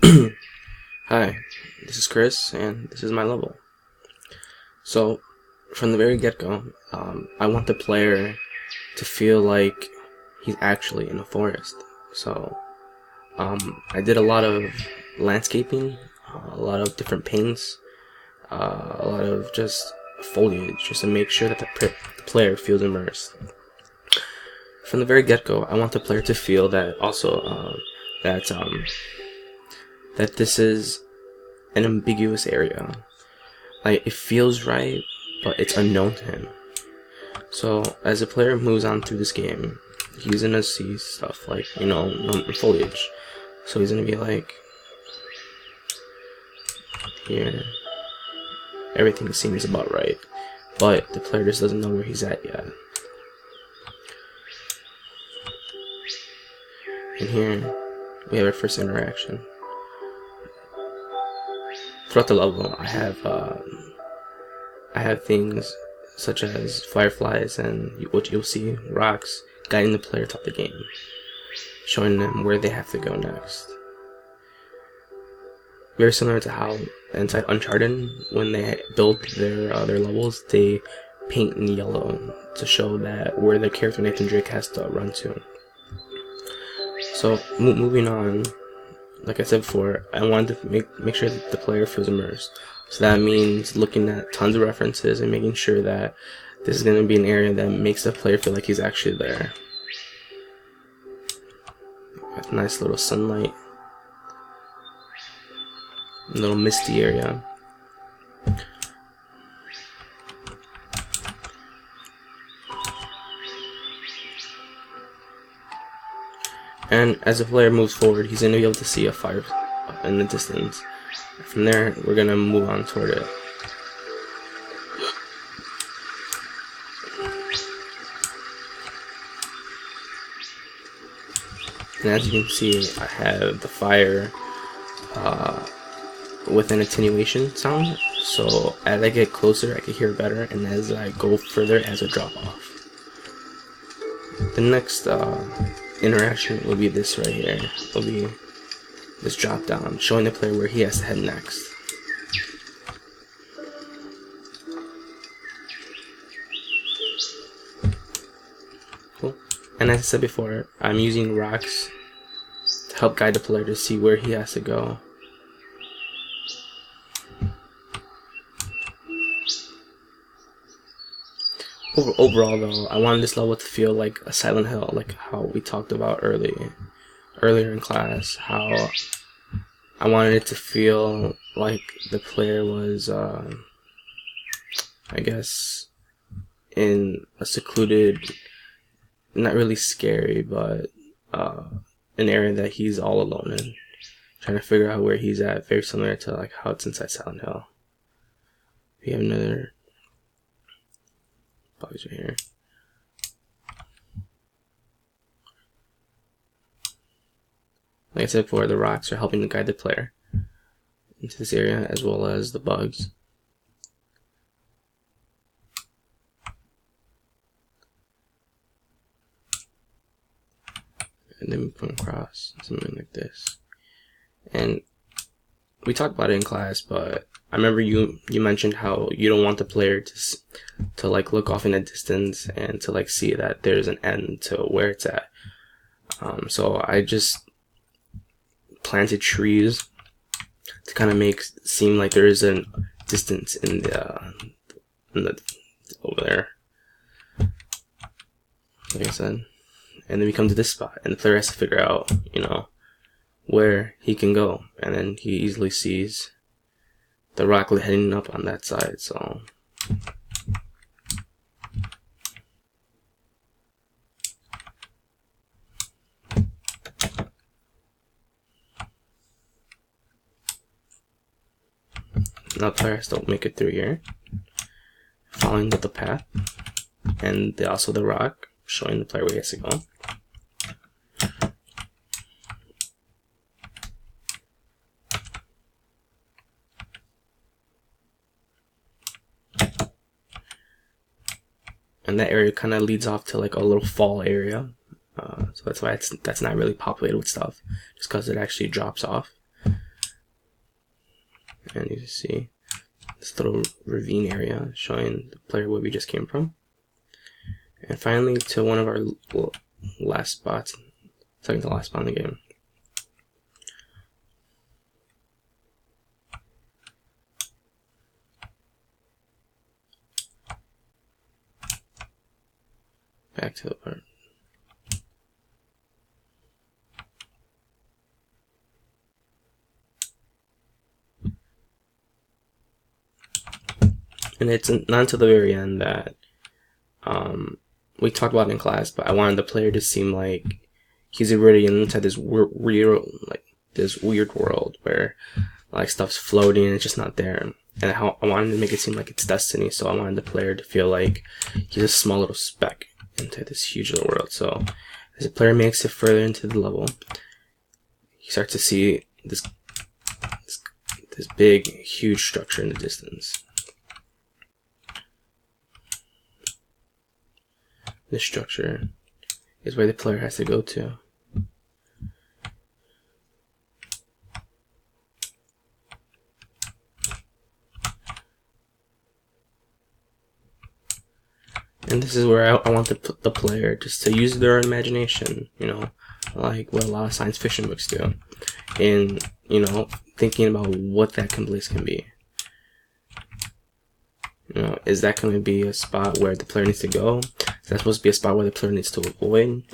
Hi, this is Chris, and this is my level. So, from the very get-go, I want the player to feel like he's actually in a forest. So, I did a lot of landscaping, a lot of different paints, a lot of just foliage, just to make sure that the player feels immersed. From the very get-go, I want the player to feel that also that that this is an ambiguous area. Like, it feels right, but it's unknown to him. So as the player moves on through this game, he's gonna see stuff like, foliage. So he's gonna be like, here, everything seems about right, but the player just doesn't know where he's at yet. And here, we have our first interaction. Throughout the level, I have things such as fireflies and what you'll see, rocks, guiding the player throughout the game, showing them where they have to go next. Very similar to how inside Uncharted, when they build their levels, they paint in yellow to show that where the character Nathan Drake has to run to. So moving on, like I said before, I wanted to make sure that the player feels immersed. So that means looking at tons of references and making sure that this is going to be an area that makes the player feel like he's actually there. Got a nice little sunlight, a little misty area. And as the player moves forward, he's going to be able to see a fire in the distance. From there, we're going to move on toward it. And as you can see, I have the fire with an attenuation sound. So as I get closer, I can hear better, and as I go further, as a drop off. The next interaction will be this right here. Will be this drop down, showing the player where he has to head next. Cool. And as I said before, I'm using rocks to help guide the player to see where he has to go. Overall though, I wanted this level to feel like a Silent Hill, like how we talked about earlier in class, how I wanted it to feel like the player was, I guess, in a secluded, not really scary, but an area that he's all alone in, trying to figure out where he's at, very similar to like how it's inside Silent Hill. We have another bugs right here. Like I said before, the rocks are helping to guide the player into this area, as well as the bugs. And then we come across something like this. And we talked about it in class, but I remember you mentioned how you don't want the player to like look off in the distance and to like see that there's an end to where it's at. So I just planted trees to kind of seem like there is a distance in the over there, like I said. And then we come to this spot, and the player has to figure out, where he can go, and then he easily sees the rock heading up on that side. So now players don't make it through here, following the path, and also the rock, showing the player where he has to go. And that area kind of leads off to like a little fall area, so that's why that's not really populated with stuff, just because it actually drops off. and you can see this little ravine area showing the player where we just came from. And finally, to one of our last spots, second to last spot in the game. Back to the part. And it's not until the very end that we talked about in class, but I wanted the player to seem like he's already inside this this weird world where like stuff's floating and it's just not there. And I wanted to make it seem like it's destiny, so I wanted the player to feel like he's a small little speck into this huge little world. So as the player makes it further into the level, you start to see this big, huge structure in the distance. This structure is where the player has to go to. And this is where I want the player just to use their imagination, you know, like what a lot of science fiction books do, in, you know, thinking about what that place can be. You know, is that going to be a spot where the player needs to go? Is that supposed to be a spot where the player needs to avoid?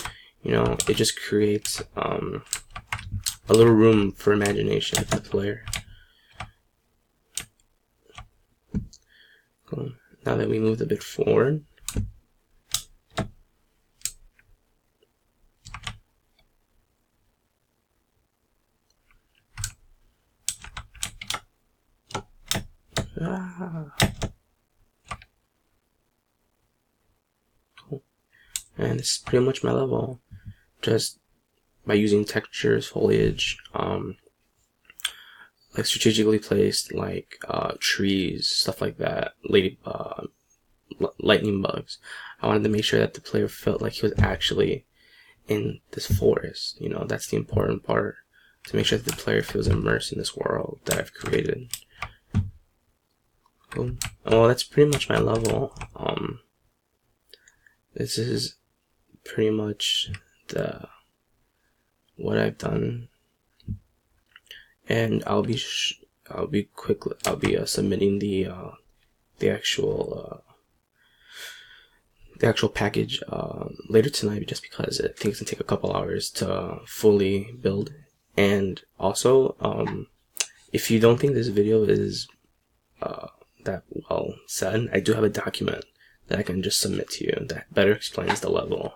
You know, it just creates a little room for imagination for the player. Cool. Now that we moved a bit forward, cool. And this is pretty much my level, just by using textures, foliage, like strategically placed, like trees, stuff like that, lightning bugs. I wanted to make sure that the player felt like he was actually in this forest. You know, that's the important part, to make sure that the player feels immersed in this world that I've created. Cool. Well, that's pretty much my level. This is pretty much what I've done, and I'll be submitting the actual package later tonight, just because it thinks it take a couple hours to fully build. And also, if you don't think this video is that well said, I do have a document that I can just submit to you that better explains the level.